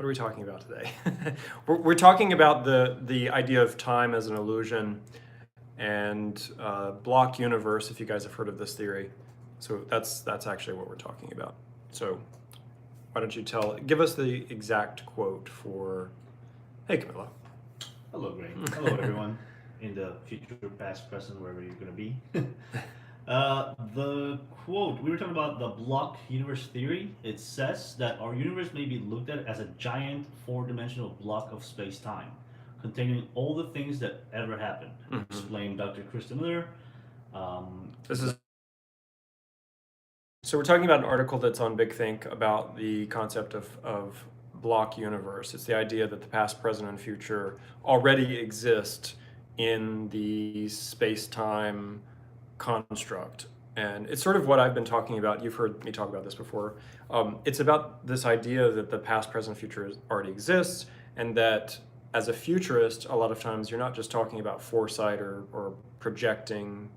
What are we talking about today? We're talking about the idea of time as an illusion and block universe, if you guys have heard of this theory. So that's actually what we're talking about. So why don't you give us the exact quote for, hey Camilla. Hello, Gray. Hello, everyone. In the future, past, present, wherever you're going to be. The quote, we were talking about the block universe theory. It says that our universe may be looked at as a giant four-dimensional block of space-time, containing all the things that ever happened, explained Dr. Kristen Miller. So we're talking about an article that's on Big Think about the concept of block universe. It's the idea that the past, present, and future already exist in the space-time construct. And it's sort of what I've been talking about. You've heard me talk about this before. It's about this idea that the past, present, future already exists, and that as a futurist, a lot of times you're not just talking about foresight or projecting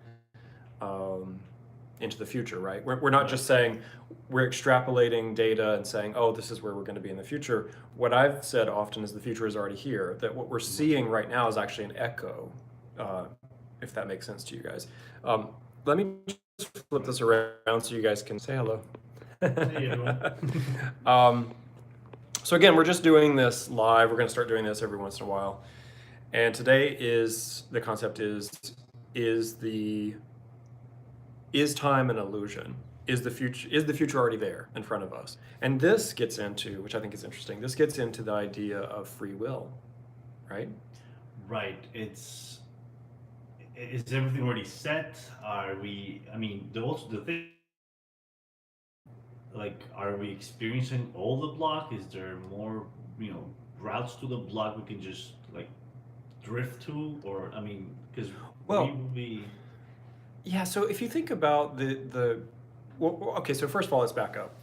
into the future, right? We're not just saying, we're extrapolating data and saying, oh, this is where we're going to be in the future. What I've said often is the future is already here, that what we're seeing right now is actually an echo, if that makes sense to you guys. Let me just flip this around so you guys can say hello. Hey, everyone. So again, we're just doing this live. We're going to start doing this every once in a while. And today the concept is time an illusion? Is the future already there in front of us? And this gets into, which I think is interesting, this gets into the idea of free will, right? Right. Is everything already set? Are we, the thing, like, are we experiencing all the block? Is there more, routes to the block we can just, like, drift to? Or, because yeah, so if you think about okay, so first of all, let's back up.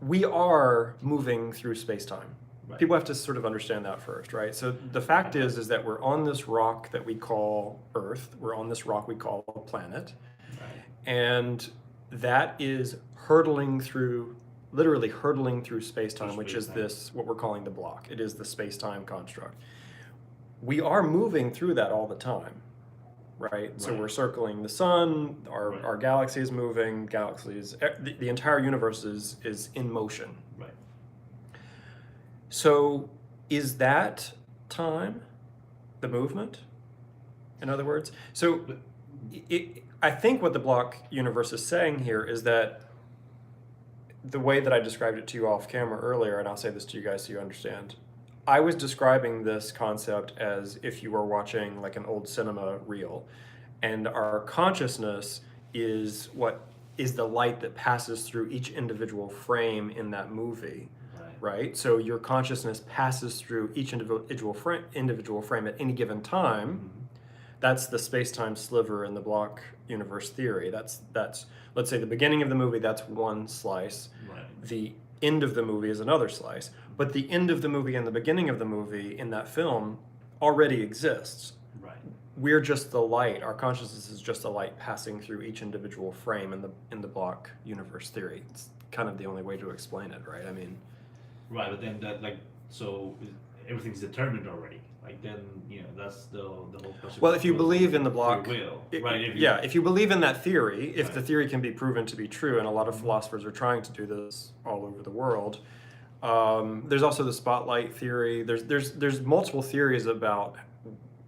We are moving through space-time. Right. People have to sort of understand that first, right? So the fact is that we're on this rock that we call Earth. We're on this rock we call a planet. Right. And that is literally hurtling through space-time, which is what we're calling the block. It is the space-time construct. We are moving through that all the time. Right? So we're circling the sun, our galaxy is moving, the entire universe is in motion. Right. So is that time the movement, in other words? So I think what the block universe is saying here is that the way that I described it to you off camera earlier, and I'll say this to you guys so you understand, I was describing this concept as if you were watching like an old cinema reel, and our consciousness is what is the light that passes through each individual frame in that movie, right? So your consciousness passes through each individual frame at any given time. That's the space-time sliver in the block universe theory. That's let's say the beginning of the movie, that's one slice. Right. The end of the movie is another slice. But the end of the movie and the beginning of the movie in that film already exists. Right. We're just the light. Our consciousness is just a light passing through each individual frame in the block universe theory. It's kind of the only way to explain it, right? Right, but then so everything's determined already. Like then, that's the whole question. Well, if you believe in the block, if you believe in that theory, if the theory can be proven to be true, and a lot of philosophers are trying to do this all over the world. There's also the spotlight theory. There's multiple theories about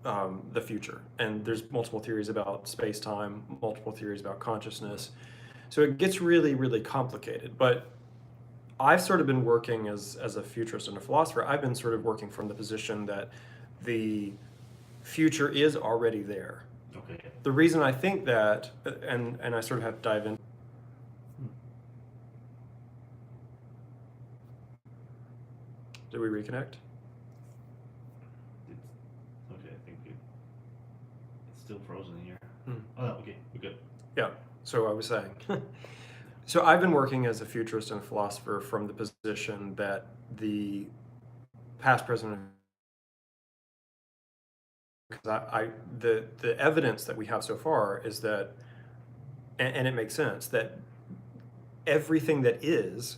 the future, and there's multiple theories about space-time, multiple theories about consciousness. So it gets really, really complicated. But I've sort of been working as a futurist and a philosopher. I've been sort of working from the position that the future is already there. Okay. The reason I think that, and I sort of have to dive in. Did we reconnect? Okay, I think it's still frozen here. Hmm. Oh, okay, we're good. Yeah, so I was saying. So I've been working as a futurist and a philosopher from the position that the past, present, because the evidence that we have so far is that, and it makes sense, that everything that is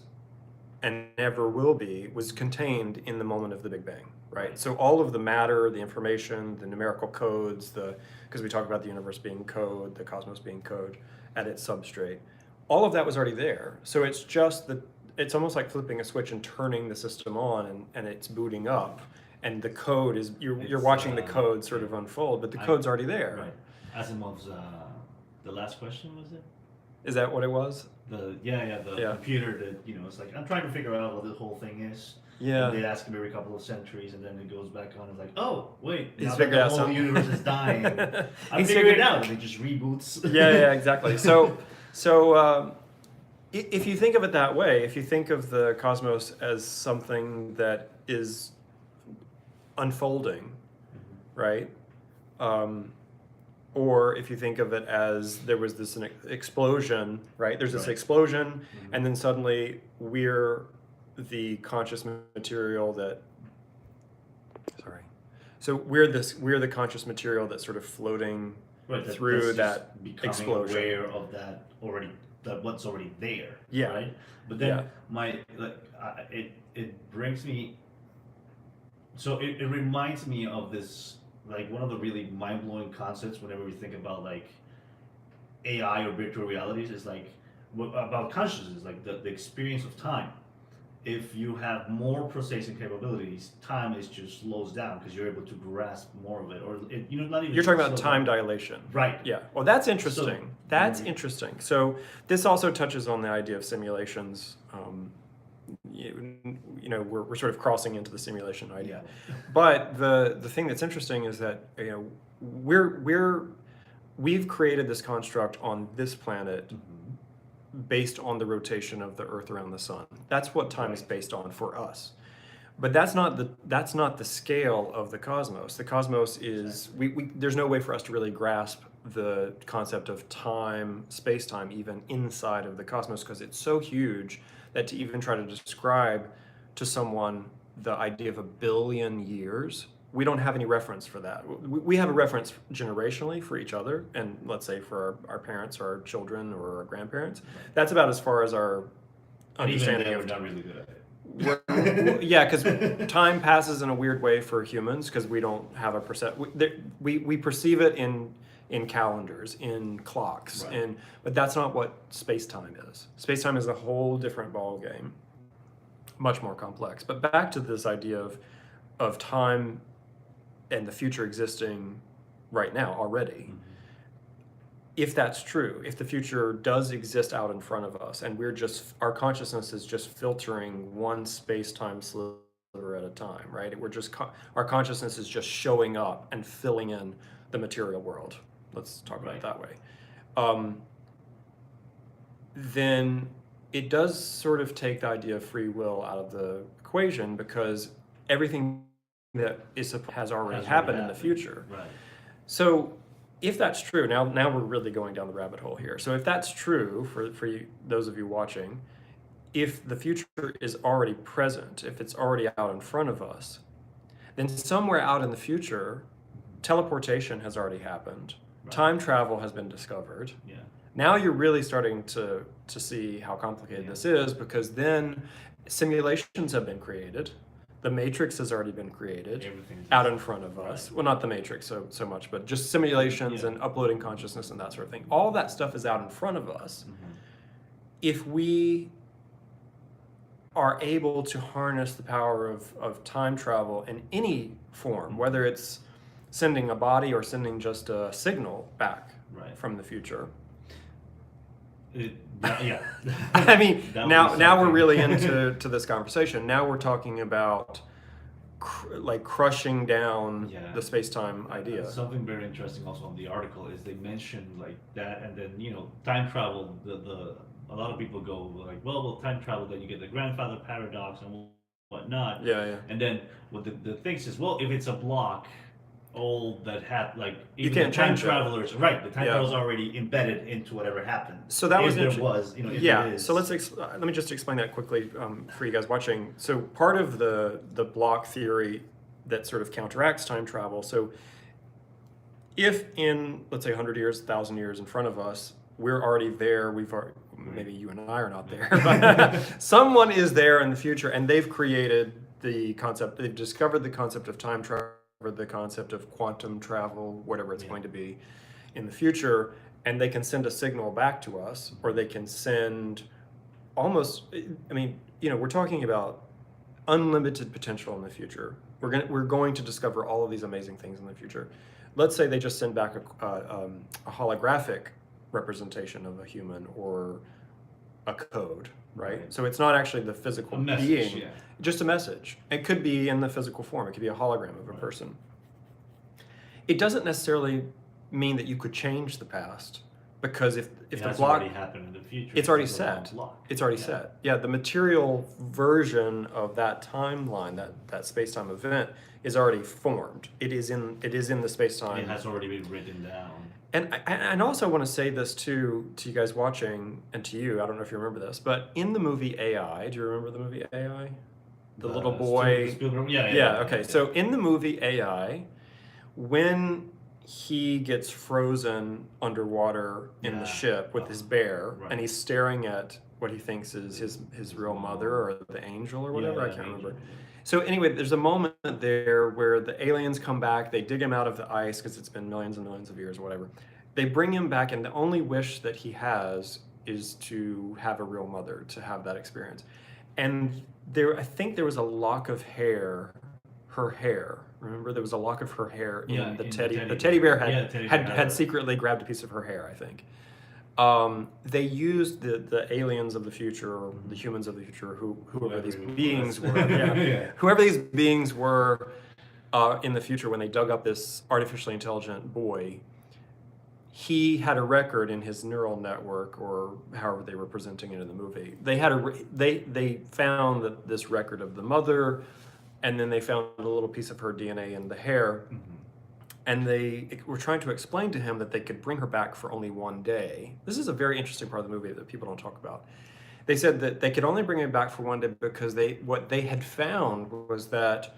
and never will be was contained in the moment of the Big Bang, right? So all of the matter, the information, the numerical codes, because we talk about the universe being code, the cosmos being code at its substrate, all of that was already there. So it's just it's almost like flipping a switch and turning the system on, and it's booting up, and the code is you're watching the code sort of unfold, but the code's already there. Right. Asimov's the last question, was it? Is that what it was? The computer that, you know, it's like, I'm trying to figure out what the whole thing is. Yeah. And they ask him every couple of centuries, and then it goes back on. It's like, oh wait, He's now that figured the out whole something. universe is dying, I He's figured it figured- out. And it just reboots. Yeah, exactly. So if you think of it that way, if you think of the cosmos as something that is unfolding, right? Or if you think of it as there was this explosion, right? There's this Right. explosion, and then suddenly we're the conscious material that. Sorry. So we're the conscious material that's sort of floating Right, through that's that just becoming explosion. aware of that what's already there. Yeah. Right. But then Yeah. it brings me. So it reminds me of this, like, one of the really mind-blowing concepts whenever we think about like AI or virtual realities is like about consciousness, like the experience of time. If you have more processing capabilities, time is just slows down because you're able to grasp more of it, or not even. You're talking about slow time down. dilation. Right. Yeah. Well, that's interesting. So- That's interesting. So this also touches on the idea of simulations. We're sort of crossing into the simulation idea. But the thing that's interesting is that we've created this construct on this planet based on the rotation of the Earth around the sun. That's what time is based on for us. But that's not the scale of the cosmos. The cosmos is there's no way for us to really grasp the concept of time, space-time, even inside of the cosmos, because it's so huge that to even try to describe to someone the idea of 1 billion years, we don't have any reference for that. We have a reference generationally for each other, and let's say for our parents or our children or our grandparents. That's about as far as our And even understanding they of were not really good at it. yeah, because time passes in a weird way for humans because we don't have a we perceive it in calendars, in clocks, Right. but that's not what space-time is. Space-time is a whole different ball game, much more complex. But back to this idea of time and the future existing right now already. If that's true, if the future does exist out in front of us, and our consciousness is just filtering one space-time sliver at a time, right? Our consciousness is just showing up and filling in the material world. Let's talk about it that way. Then it does sort of take the idea of free will out of the equation, because everything that has already happened in the future. Right. So if that's true, now we're really going down the rabbit hole here. So if that's true for you, those of you watching, if the future is already present, if it's already out in front of us, then somewhere out in the future, teleportation has already happened. Right. Time travel has been discovered. Yeah. Now you're really starting to see how complicated this is, because then simulations have been created. The Matrix has already been created Everything's out in front of us. Well, not the Matrix so much, but just simulations and uploading consciousness and that sort of thing. All that stuff is out in front of us. If we are able to harness the power of time travel in any form, whether it's sending a body or sending just a signal back from the future. Yeah. I mean, That would now be we're something. really into this conversation. Now we're talking about crushing down the space-time idea. Something very interesting also on the article is they mentioned like that, and then time travel. A lot of people go like, well, time travel, then you get the grandfather paradox and whatnot. Yeah. And then what the thing is, well, if it's a block, all that You even can't the time change it. travelers, right? The time travelers already embedded into whatever happened. So that if was there interesting. was, if Yeah. there is. So let me just explain that quickly for you guys watching. So part of the block theory that sort of counteracts time travel. So if in, let's say, 100 years, 1,000 years in front of us, we're already there. maybe you and I are not there, but someone is there in the future, and they've created the concept, they've discovered the concept of time travel, the concept of quantum travel, whatever it's going to be in the future, and they can send a signal back to us, or they can send almost, I mean, you know, we're talking about unlimited potential in the future. We're going to discover all of these amazing things in the future. Let's say they just send back a holographic representation of a human or a code, right? So it's not actually the physical being, just a message. It could be in the physical form. It could be a hologram of a person. It doesn't necessarily mean that you could change the past, because if the block already happened in the future, it's already set. It's already set. Yeah, the material version of that timeline, that space-time event, is already formed. It is in the space-time. It has already been written down. And also want to say this to you guys watching, and to you, I don't know if you remember this, but in the movie AI, do you remember the movie AI? The little boy. Yeah, okay. So in the movie AI, when he gets frozen underwater in the ship with his bear, and he's staring at what he thinks is his real mother, or the angel, or whatever, I can't remember. So anyway, there's a moment there where the aliens come back, they dig him out of the ice because it's been millions and millions of years or whatever. They bring him back, and the only wish that he has is to have a real mother, to have that experience. And I think there was a lock of hair, her hair. Remember, there was a lock of her hair in the teddy. The teddy bear had secretly grabbed a piece of her hair, I think. They used the aliens of the future, or the humans of the future, whoever these beings were, whoever these beings were in the future, when they dug up this artificially intelligent boy, he had a record in his neural network, or however they were presenting it in the movie. They found that this record of the mother, and then they found a little piece of her DNA in the hair. And they were trying to explain to him that they could bring her back for only one day. This is a very interesting part of the movie that people don't talk about. They said that they could only bring her back for one day because what they had found was that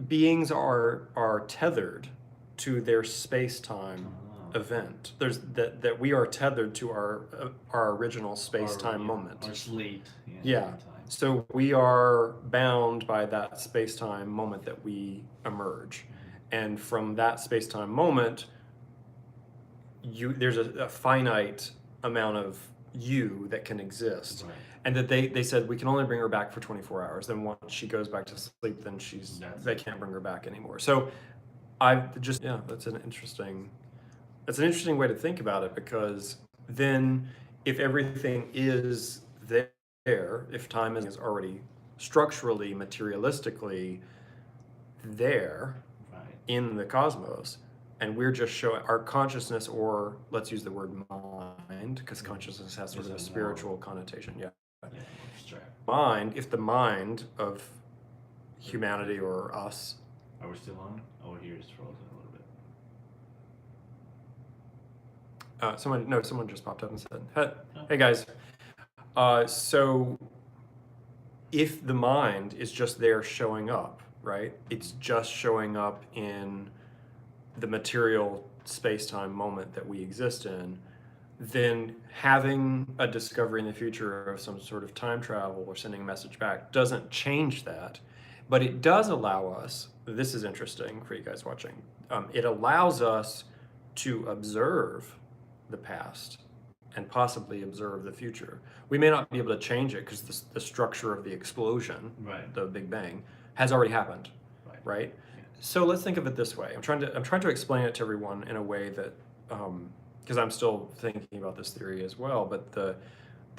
beings are tethered to their space-time event. That we are tethered to our original space-time moment. Our slate. So we are bound by that space-time moment that we emerge. And from that space-time moment, there's a finite amount of you that can exist. And that they said we can only bring her back for 24 hours. Then once she goes back to sleep, then they can't bring her back anymore. So that's an interesting way to think about it, because then if everything is there, if time is already structurally, materialistically there, in the cosmos, and we're just showing our consciousness, or let's use the word mind, because consciousness has sort of a spiritual connotation. Mind, if the mind of humanity, or us. Are we still on? Oh, here it's frozen a little bit. Someone just popped up and said, hey guys. So if the mind is just there showing up, right? It's just showing up in the material space-time moment that we exist in, then having a discovery in the future of some sort of time travel or sending a message back doesn't change that. But it does allow us, this is interesting for you guys watching, it allows us to observe the past and possibly observe the future. We may not be able to change it because the structure of the explosion, the Big Bang, has already happened, right? So let's think of it this way. I'm trying to explain it to everyone in a way that, because I'm still thinking about this theory as well, but the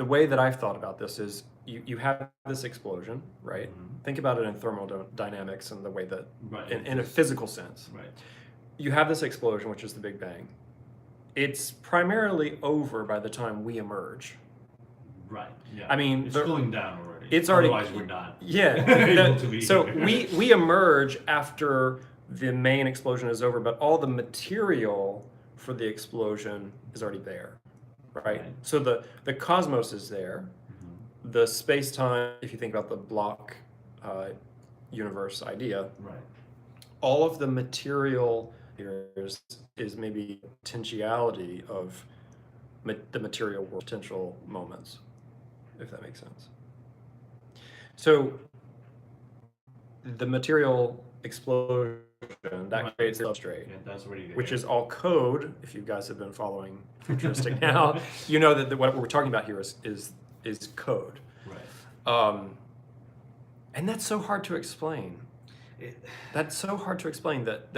way that I've thought about this is you have this explosion, right? Think about it in thermodynamics and the way that, in a physical sense. You have this explosion, which is the Big Bang. It's primarily over by the time we emerge. I mean, it's cooling down already. It's already. Otherwise, we're not. So we emerge after the main explosion is over, but all the material for the explosion is already there, right? So the cosmos is there. The space-time, if you think about the block universe idea, all of the material here is maybe potentiality of the material world potential moments, if that makes sense. So the material explosion that creates the substrate, Yeah, that's already there. which is all code. If you guys have been following Futuristic Now, you know that what we're talking about here is code. Right. And that's so hard to explain. That's so hard to explain that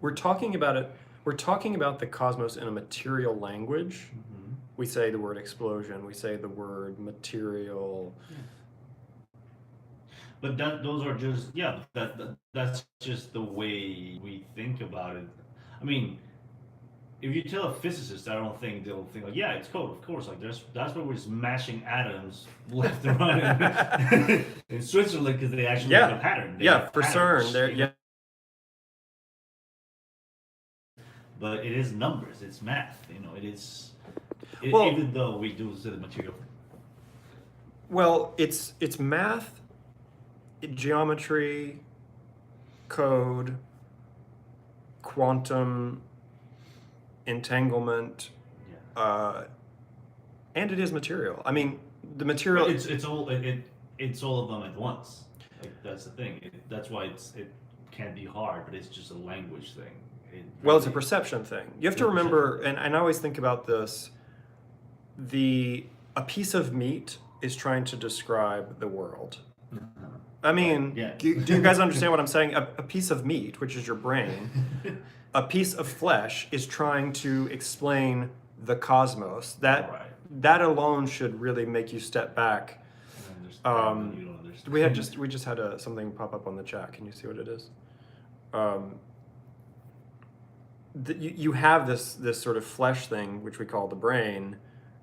we're talking about it. We're talking about the cosmos in a material language. Mm-hmm. We say the word explosion. We say the word material. Yeah. But those are just that's just the way we think about it. I mean, if you tell a physicist, I don't think they'll think like, yeah, it's code, of course. Like that's where we're smashing atoms left and right in Switzerland because they actually have a pattern. They have for patterns, CERN. Yeah. But it is numbers. It's math. It is. Well, even though we do the material. Well, it's math, geometry, code, quantum entanglement, and it is material. I mean, the material. But it's all of them at once. Like that's the thing. That's why it can be hard, but it's just a language thing. Well, it's a perception thing. You have to remember, and I always think about this. A piece of meat is trying to describe the world. I mean, do you guys understand what I'm saying? A piece of meat, which is your brain, a piece of flesh is trying to explain the cosmos. That alone should really make you step back. We just had something pop up on the chat. Can you see what it is? You have this sort of flesh thing, which we call the brain.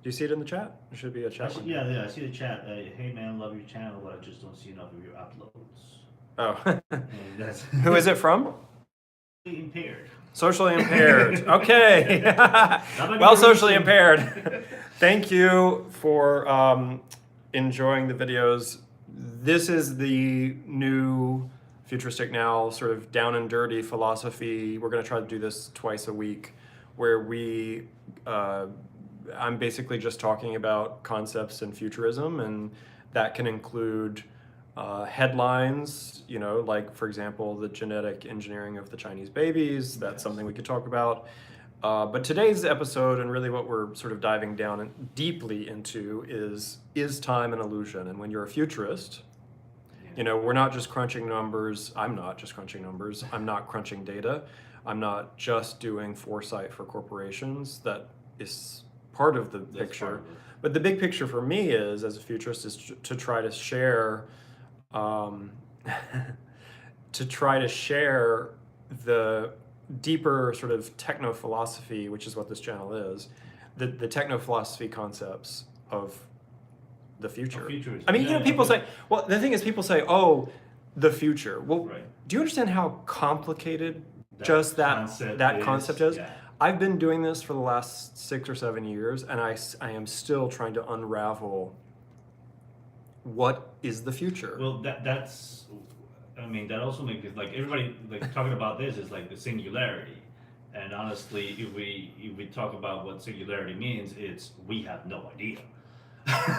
Do you see it in the chat? There should be a chat. I see the chat. Hey man, love your channel, but I just don't see enough of your uploads. Oh. Who is it from? Impaired. Socially impaired. Okay. Well, socially impaired. Thank you for enjoying the videos. This is the new Futuristic Now sort of down and dirty philosophy. We're going to try to do this twice a week, where I'm basically just talking about concepts in futurism, and that can include headlines, like, for example, the genetic engineering of the Chinese babies. That's something we could talk about. But today's episode, and really what we're sort of diving down and deeply into, is time an illusion? And when you're a futurist, we're not just crunching numbers. I'm not just crunching numbers. I'm not crunching data. I'm not just doing foresight for corporations. That is part of the picture. But the big picture for me as a futurist, is to try to share, the deeper sort of techno-philosophy, which is what this channel is, the techno-philosophy concepts of the future. I mean, people say, well, the thing is, people say, oh, the future. Well, do you understand how complicated that concept is? Yeah. I've been doing this for the last 6 or 7 years, and I am still trying to unravel what is the future. Well, that also makes it like everybody talking about this is like the singularity. And honestly, if we talk about what singularity means, it's we have no idea.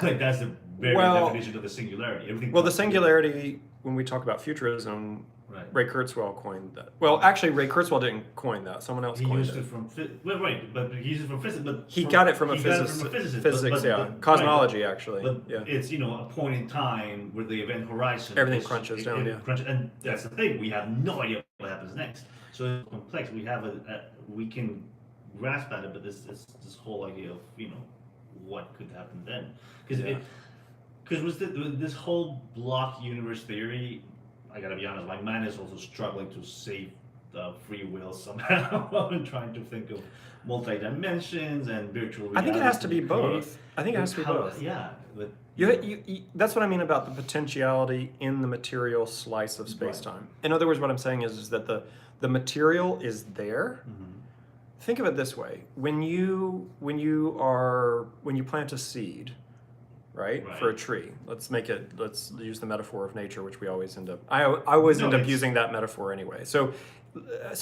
Like that's the very definition of the singularity. The singularity, when we talk about futurism, Ray Kurzweil coined that. Well, actually, Ray Kurzweil didn't coin that. Someone else coined it. But he used it from physics. But he got it from a physicist. Physics, cosmology, actually. But it's a point in time where the event horizon everything crunches down. And that's the thing. We have no idea what happens next. So it's complex. We can grasp at it, but this whole idea of what could happen then, because with this whole block universe theory, I gotta be honest, my mind is also struggling to save the free will somehow and trying to think of multi-dimensions and virtual reality. I think it has to be both. Yeah, but that's what I mean about the potentiality in the material slice of space-time. In other words, what I'm saying is that the material is there. Mm-hmm. Think of it this way: when you plant a seed, right, for a tree. Let's use the metaphor of nature, which we always end up. I always end up using that metaphor anyway. So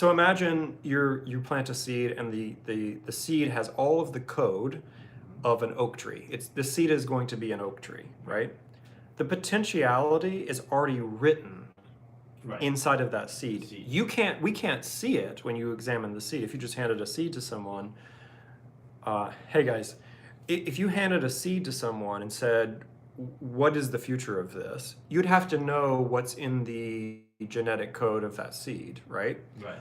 imagine you plant a seed, and the seed has all of the code of an oak tree. The seed is going to be an oak tree, right? The potentiality is already written inside of that seed. We can't see it when you examine the seed. If you just handed a seed to someone, hey guys, if you handed a seed to someone and said, what is the future of this? You'd have to know what's in the genetic code of that seed, right? Right.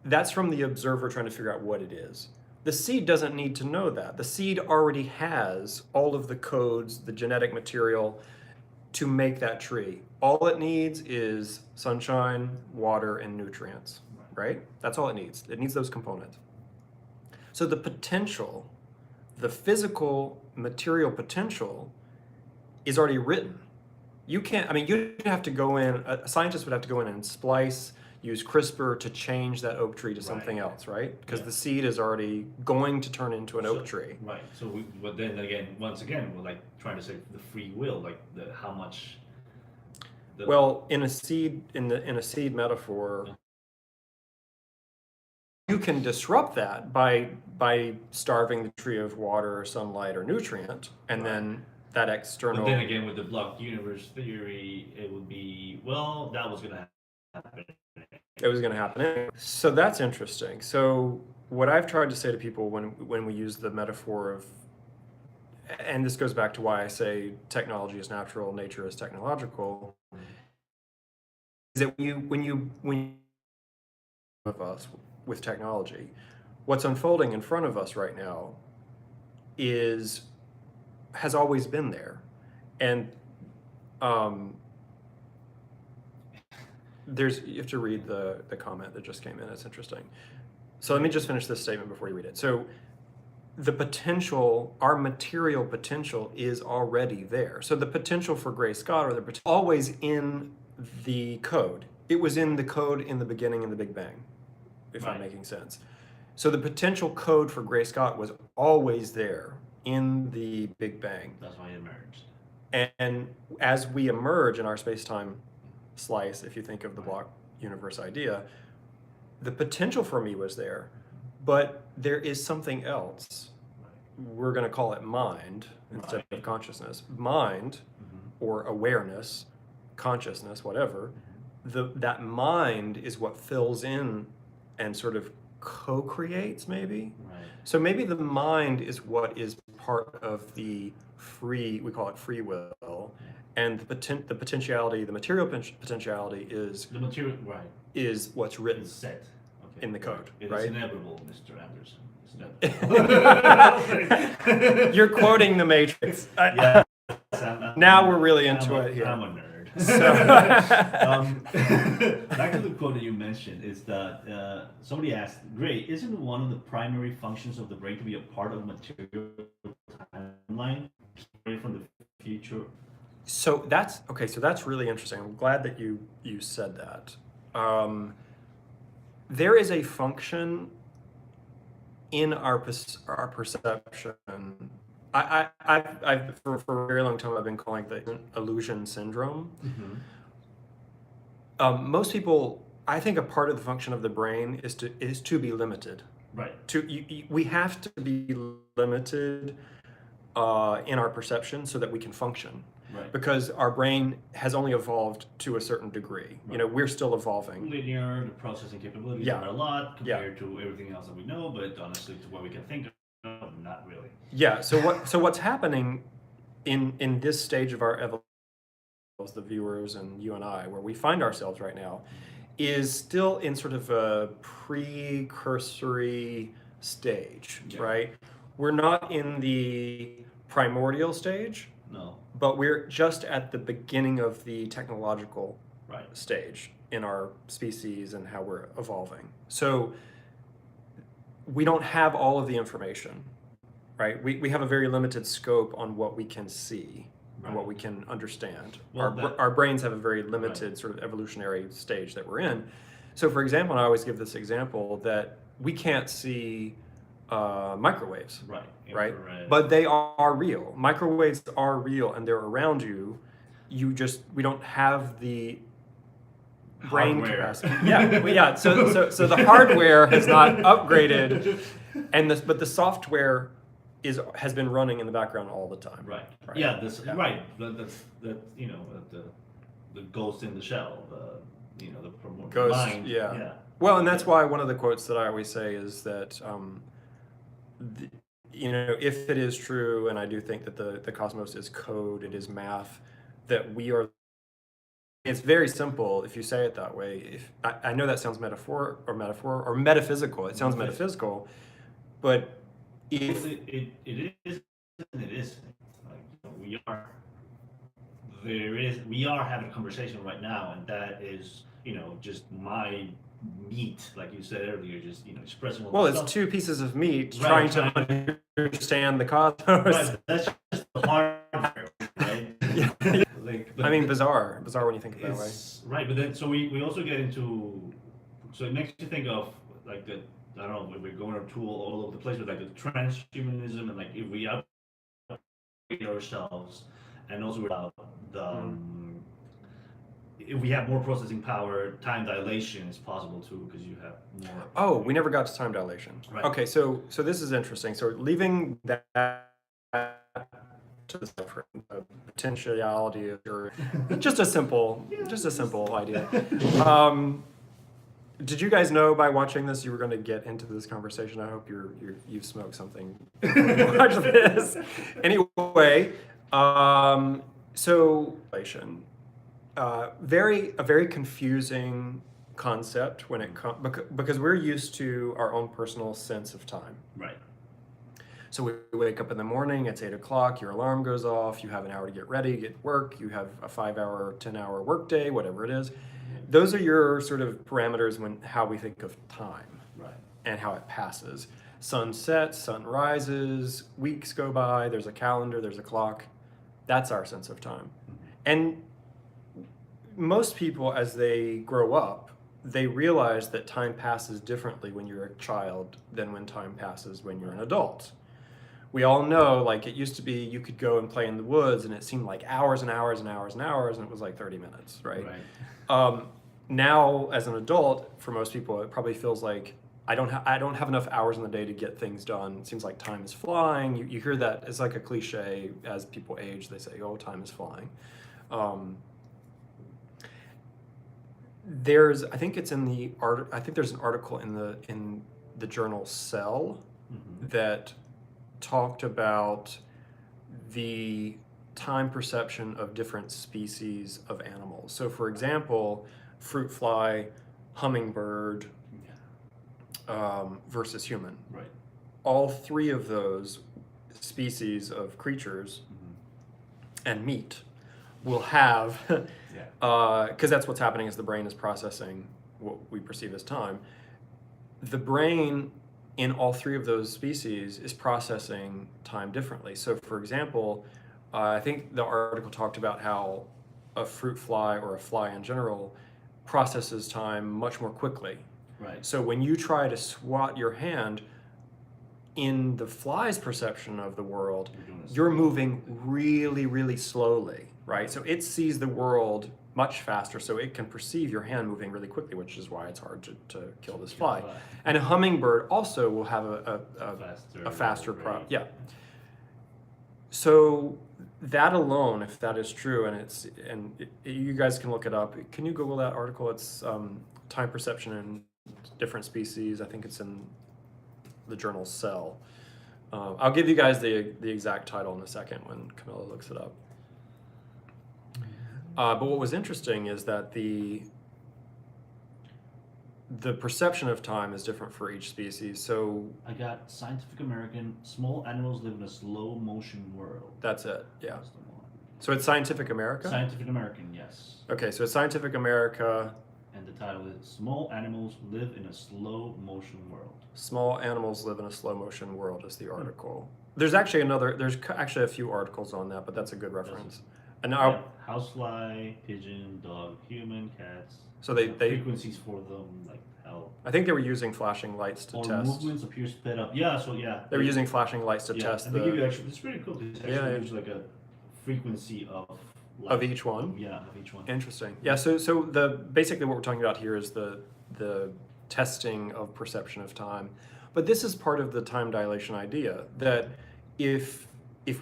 That's from the observer trying to figure out what it is. The seed doesn't need to know that. The seed already has all of the codes, the genetic material to make that tree. All it needs is sunshine, water, and nutrients, right? That's all it needs. It needs those components. So the potential, the physical material potential is already written. You'd have to go in, a scientist would have to go in and splice, use CRISPR to change that oak tree to something else, right? Because the seed is already going to turn into an oak tree. Right. So, but then again, once again, we're like trying to say the free will, like how much. Well, in a seed metaphor, you can disrupt that by starving the tree of water or sunlight or nutrient, and then that external. But then again, with the block universe theory, it would be, well, that was going to happen. It was going to happen anyway. So that's interesting. So what I've tried to say to people when we use the metaphor of, and this goes back to why I say technology is natural, nature is technological, is that when you of us with technology, what's unfolding in front of us right now has always been there, and you have to read the comment that just came in. It's interesting. So let me just finish this statement before you read it. So the potential, our material potential, is already there. So the potential for GrayScott, or always in the code. It was in the code in the beginning in the Big Bang, if I'm making sense. So the potential code for GrayScott was always there in the Big Bang. That's why it emerged. And as we emerge in our space-time slice, if you think of the block universe idea, the potential for me was there, but there is something else. We're going to call it mind instead of consciousness. Mind, or awareness, consciousness, whatever, that mind is what fills in and sort of co-creates, maybe. So maybe the mind is what is part of the we call it free will, and the potentiality, the material potentiality is the material, is what's written set in the code, It right? is inevitable, Mr. Anderson. It's inevitable. You're quoting the Matrix. Yeah. Now we're really into it here. I'm a nerd. So. Back to the quote that you mentioned is that somebody asked, Gray, isn't one of the primary functions of the brain to be a part of material timeline from the future? So that's okay. So that's really interesting. I'm glad that you said that. There is a function in our perception. I've for a very long time I've been calling it the illusion syndrome. Most people, I think, a part of the function of the brain is to be limited. Right. We have to be limited in our perception so that we can function. Right. Because our brain has only evolved to a certain degree. Right. We're still evolving. Linear, the processing capabilities are a lot compared to everything else that we know, but honestly, to what we can think of, not really. Yeah. So what's happening in this stage of our evolution, the viewers and you and I, where we find ourselves right now, is still in sort of a precursory stage, right? We're not in the primordial stage. No. But we're just at the beginning of the technological stage in our species and how we're evolving. So we don't have all of the information, right? We have a very limited scope on what we can see and what we can understand. Well, our brains have a very limited sort of evolutionary stage that we're in. So for example, and I always give this example, that we can't see microwaves, right? But they are real. Microwaves are real, and they're around you. We don't have the brain capacity. So the hardware has not upgraded, but the software has been running in the background all the time. Right. Right. Yeah. Yeah. Right. That's the ghost in the shell. The Ghost, mind. yeah. Yeah. Well, and that's why one of the quotes that I always say is that, if it is true, and I do think that the cosmos is code, it is math, that we are. It's very simple if you say it that way. If I know that sounds metaphor or metaphysical. It sounds metaphysical, but if it is and it isn't. Like, we are having a conversation right now, and that is just my meat, like you said earlier, just expressing all well, the it's stuff. two pieces of meat Right, trying to understand the cosmos. Right, that's just the hardware, right? Yeah. But I mean, bizarre when you think of it that way. Right, but then so we also get into, so it makes you think of like the, I don't know, we're going to all over the place with like the transhumanism, and like if we upgrade ourselves, and also about the if we have more processing power, time dilation is possible too, because you have more. Oh, we never got to time dilation. Right. Okay, so this is interesting. So leaving that to the side for potentiality, or just a simple idea. Did you guys know by watching this you were going to get into this conversation? I hope you've smoked something. Watch this. Anyway, so a very confusing concept when it comes, because we're used to our own personal sense of time. Right. So we wake up in the morning, it's 8 o'clock, your alarm goes off, you have an hour to get ready, get to work, you have a 5-hour, 10-hour workday, whatever it is. Those are your sort of parameters how we think of time. Right. And how it passes. Sun sets, sun rises, weeks go by, there's a calendar, there's a clock. That's our sense of time. And most people, as they grow up, they realize that time passes differently when you're a child than when time passes when you're an adult. We all know, like, it used to be you could go and play in the woods and it seemed like hours and hours and hours and hours, and it was like 30 minutes, right? Now, as an adult, for most people, it probably feels like I don't have enough hours in the day to get things done. It seems like time is flying. You hear that, it's like a cliche. As people age, they say, oh, time is flying. I think there's an article in the journal Cell that talked about the time perception of different species of animals. So, for example, fruit fly, hummingbird, versus human. Right. All three of those species of creatures and meat will have, because that's what's happening is the brain is processing what we perceive as time. The brain in all three of those species is processing time differently. So, for example, I think the article talked about how a fruit fly or a fly in general processes time much more quickly. Right. So when you try to swat your hand, in the fly's perception of the world, you're moving really, really slowly, right? So it sees the world much faster, so it can perceive your hand moving really quickly, which is why it's hard to kill this fly. And a hummingbird also will have a faster yeah. So that alone, if that is true, and you guys can look it up. Can you Google that article? It's time perception in different species. I think it's in the journal Cell. I'll give you guys the exact title in a second when Camilla looks it up. But what was interesting is that the perception of time is different for each species. So I got Scientific American, small animals live in a slow motion world. That's it, yeah. That's the one. So it's Scientific America? Scientific American, yes. Okay, so it's Scientific America. And the title is Small Animals Live in a Slow Motion World. Small animals live in a slow motion world is the article. There's actually a few articles on that, but that's a good reference. And now, housefly, pigeon, dog, human, cats. So they frequencies for them, like how. I think they were using flashing lights to test. Movements appear sped up. Yeah, so yeah. They were using flashing lights to test. And they give you actually. It's pretty cool. They actually use like a frequency of. Light. Of each one. Yeah, of each one. Interesting. Yeah. So basically what we're talking about here is the testing of perception of time, but this is part of the time dilation idea that if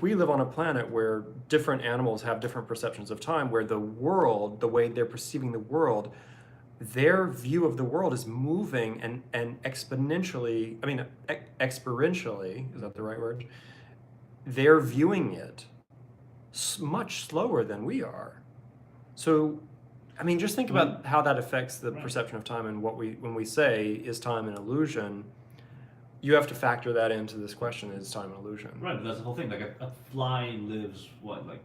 we live on a planet where different animals have different perceptions of time, where the world, the way they're perceiving the world, their view of the world is moving and exponentially, experientially, is that the right word? They're viewing it much slower than we are. So, just think about how that affects the perception of time and when we say, is time an illusion? You have to factor that into this question, is time an illusion? Right, but that's the whole thing. Like a fly lives, what, like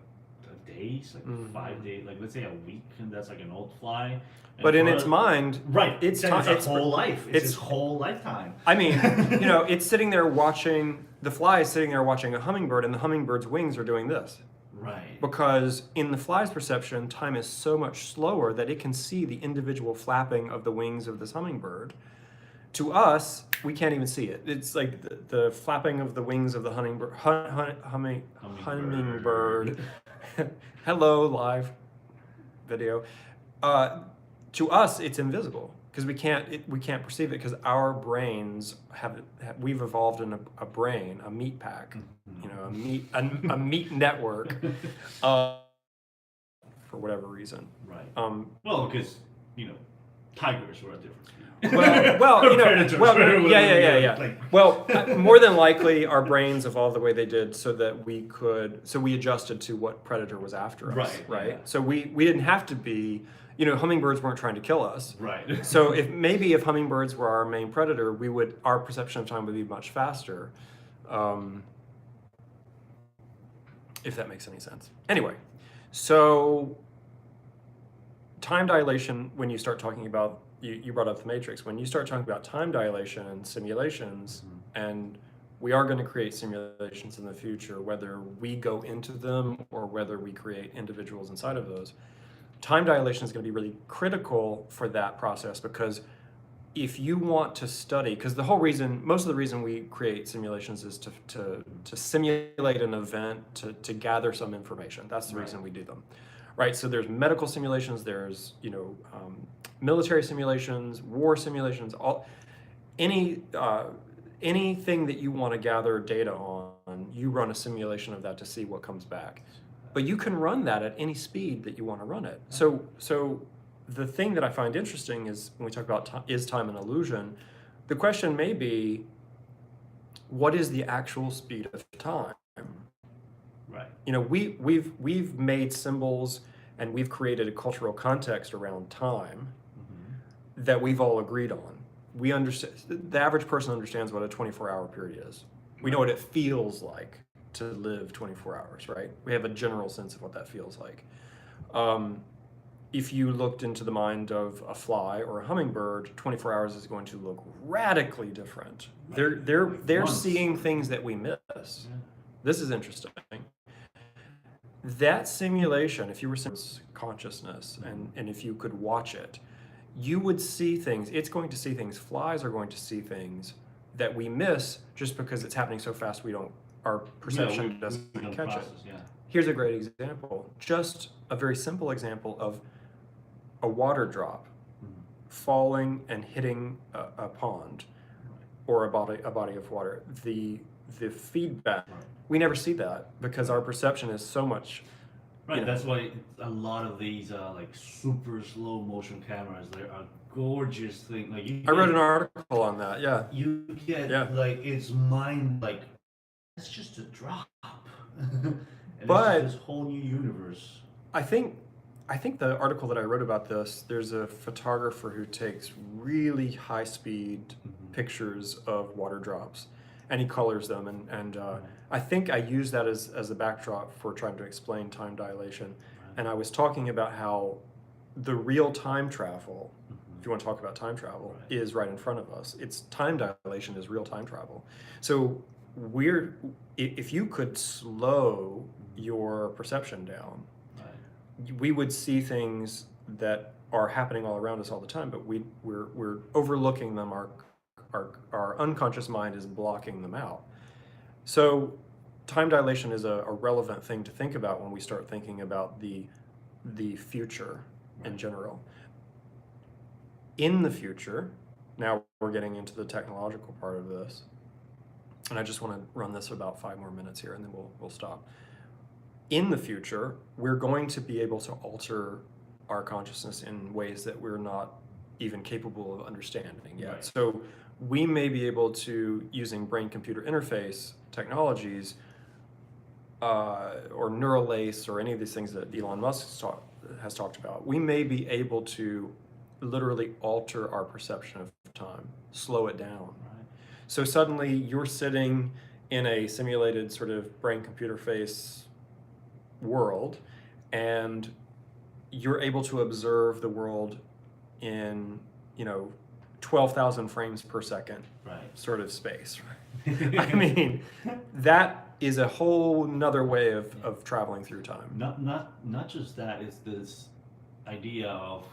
days? Like 5 days? Like, let's say a week, and that's like an old fly. But in its mind, right, it's its whole life. It's its whole lifetime. It's sitting there watching, the fly is sitting there watching a hummingbird, and the hummingbird's wings are doing this. Right. Because in the fly's perception, time is so much slower that it can see the individual flapping of the wings of this hummingbird. To us, we can't even see it. It's like the flapping of the wings of the hummingbird. Hello, live video. To us, it's invisible because we can't perceive it because our brains we've evolved in a brain, a meat pack, a meat network, for whatever reason. Right. Well, because tigers were a different speed. More than likely, our brains evolved the way they did so that we adjusted to what predator was after us, right? Yeah. So we didn't have to be, hummingbirds weren't trying to kill us. Right. So if hummingbirds were our main predator, our perception of time would be much faster. If that makes any sense. Anyway, so time dilation, when you start talking about, you brought up the Matrix, when you start talking about time dilation and simulations, and we are going to create simulations in the future, whether we go into them or whether we create individuals inside of those, time dilation is going to be really critical for that process, because if you want to study, because most of the reason we create simulations is to simulate an event, to gather some information. That's the reason we do them. Right, so there's medical simulations, there's military simulations, war simulations, anything that you want to gather data on, you run a simulation of that to see what comes back. But you can run that at any speed that you want to run it. So the thing that I find interesting is when we talk about is time an illusion, the question may be, what is the actual speed of time? Right. We've made symbols and we've created a cultural context around time that we've all agreed on. We understand, the average person understands what a 24-hour period is. We know what it feels like to live 24 hours, right? We have a general sense of what that feels like. If you looked into the mind of a fly or a hummingbird, 24 hours is going to look radically different. Right. They're seeing things that we miss. Yeah. This is interesting. That simulation, if you were consciousness and if you could watch it, you would see things. It's going to see things. Flies are going to see things that we miss just because it's happening so fast our perception doesn't catch it. Yeah. Here's a great example. Just a very simple example of a water drop falling and hitting a pond or a body of water. The feedback, we never see that because our perception is so much. Right, that's why a lot of these like super slow motion cameras, they are gorgeous thing. Like I wrote an article on that. Yeah. You get like it's mind like it's just a drop, and but it's this whole new universe. I think the article that I wrote about this, there's a photographer who takes really high speed pictures of water drops. And he colors them, and I think I use that as a backdrop for trying to explain time dilation. And I was talking about how the real time travel, if you want to talk about time travel, is right in front of us. It's time dilation is real time travel. So if you could slow your perception down, we would see things that are happening all around us all the time, but we're overlooking them. Our unconscious mind is blocking them out. So time dilation is a relevant thing to think about when we start thinking about the future in general. In the future, now we're getting into the technological part of this, and I just want to run this about 5 more minutes here, and then we'll stop. In the future, we're going to be able to alter our consciousness in ways that we're not even capable of understanding yet. Right. So we may be able to, using brain-computer interface technologies, or neural lace, or any of these things that Elon Musk has talked about, we may be able to literally alter our perception of time, slow it down. Right. So suddenly you're sitting in a simulated sort of brain-computer face world, and you're able to observe the world in, 12,000 frames per second Right. sort of space. I mean, that is a whole nother way of traveling through time. Not just that, it's this idea of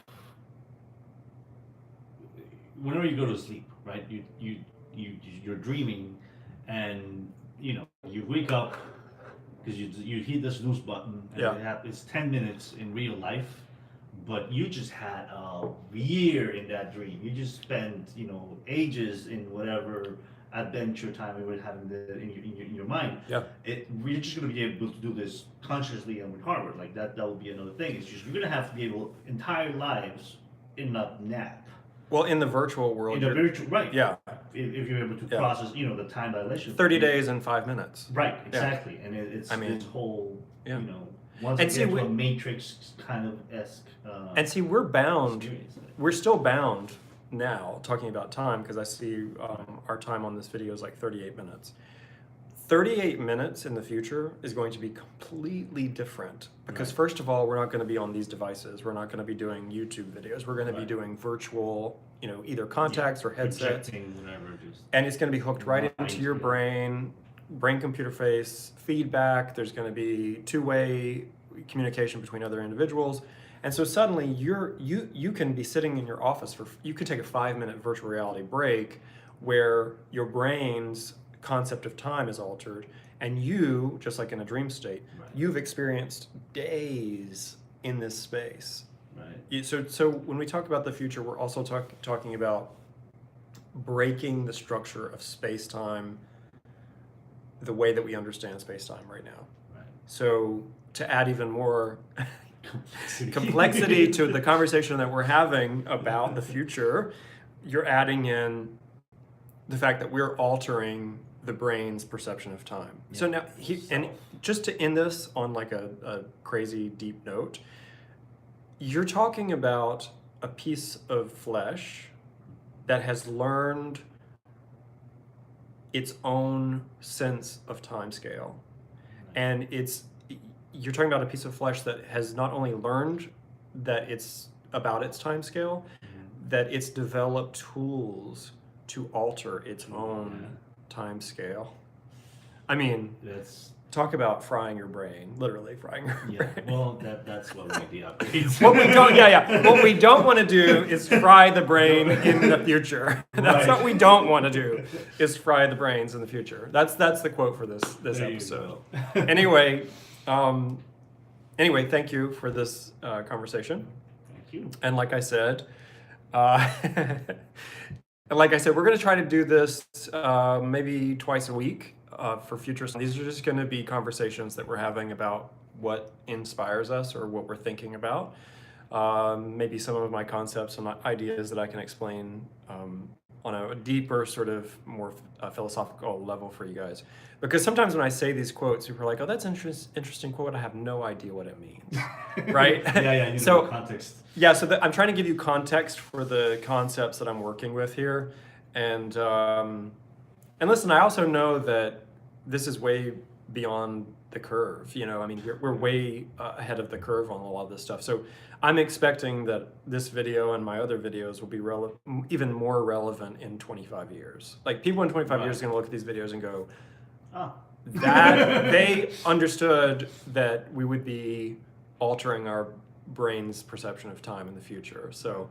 whenever you go to sleep, right? You're dreaming, and you wake up because you hit the snooze button, and it's 10 minutes in real life, but you just had a year in that dream. You just spent ages in whatever adventure time you were having in your mind. Yeah. We're just going to be able to do this consciously and with hardware. Like that will be another thing. It's just you're going to have to be able entire lives in a nap. Well, in the virtual world, In the virtual, right? yeah, If you're able to process, the time dilation. 30 days and 5 minutes. Right. Exactly. And it's this whole, once And you see, get to a Matrix kind of esque. And see, we're bound. experience. We're still bound now, talking about time, because I see our time on this video is like 38 minutes. 38 minutes in the future is going to be completely different, because Right. first of all, we're not going to be on these devices. We're not going to be doing YouTube videos. We're going to be Right. doing virtual, either contacts or headsets. Projecting, whatever, just And it's going to be hooked right Mind into your screen. brain-computer face feedback. There's going to be two-way communication between other individuals. And so suddenly you can be sitting in your office you could take a 5-minute virtual reality break where your brain's concept of time is altered, and you, just like in a dream state, Right. you've experienced days in this space. right. So when we talk about the future, we're also talking about breaking the structure of space-time, the way that we understand space-time right now. Right. So to add even more complexity to the conversation that we're having about the future, you're adding in the fact that we're altering the brain's perception of time. So now, and just to end this on like a crazy deep note, you're talking about a piece of flesh that has learned its own sense of time scale. And you're talking about a piece of flesh that has not only learned that it's about its time scale, that it's developed tools to alter its own time scale. I mean, talk about frying your brain, literally frying your brain. Well, that's what we do upgrades. What we don't want to do is fry the brain in the future. That's what we don't want to do, is fry the brains in the future. That's the quote for this There you episode. go. Anyway, thank you for this conversation. Thank you. And like I said, we're going to try to do this maybe twice a week for future. These are just going to be conversations that we're having about what inspires us or what we're thinking about. Maybe some of my concepts and ideas that I can explain on a deeper, sort of more philosophical level for you guys. Because sometimes when I say these quotes, people are like, "Oh, that's an interesting quote. I have no idea what it means." Right? You need more context. Yeah, so I'm trying to give you context for the concepts that I'm working with here, and listen, I also know that this is way beyond the curve. I mean, we're way ahead of the curve on a lot of this stuff. So I'm expecting that this video and my other videos will be even more relevant in 25 years. Like, people in 25 years are going to look at these videos and go, that they understood that we would be altering our brain's perception of time in the future. So,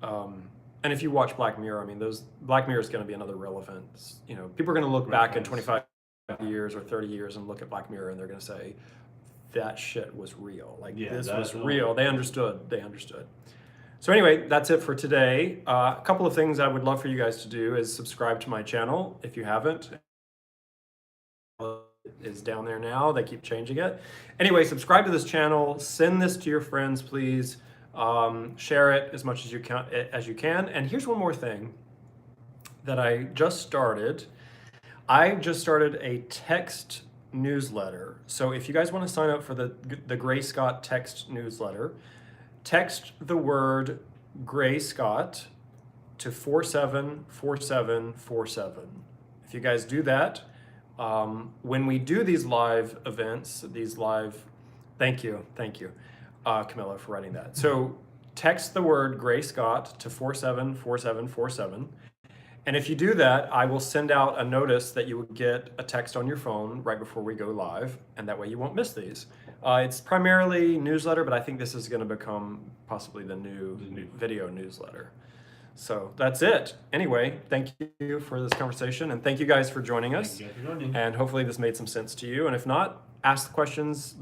and if you watch Black Mirror, I mean, Black Mirror is going to be another relevant. People are going to look back in 25 years or 30 years and look at Black Mirror, and they're going to say, that shit was real. Like, this was real. They understood. So anyway, that's it for today. A couple of things I would love for you guys to do is subscribe to my channel if you haven't. is down there now. They keep changing it. Anyway, subscribe to this channel. Send this to your friends, please. Share it as much as you can. And here's one more thing that I just started. I just started a text newsletter. So if you guys want to sign up for the GrayScott text newsletter, text the word GrayScott to 474747. If you guys do that, when we do these live events, thank you, Camilla, for writing that. So text the word GrayScott to 474747. And if you do that, I will send out a notice that you will get a text on your phone right before we go live, and that way you won't miss these. It's primarily newsletter, but I think this is going to become possibly the new video newsletter. So that's it. Anyway, thank you for this conversation, and thank you guys for joining us. Thank you for joining. And hopefully this made some sense to you. And if not, ask the questions.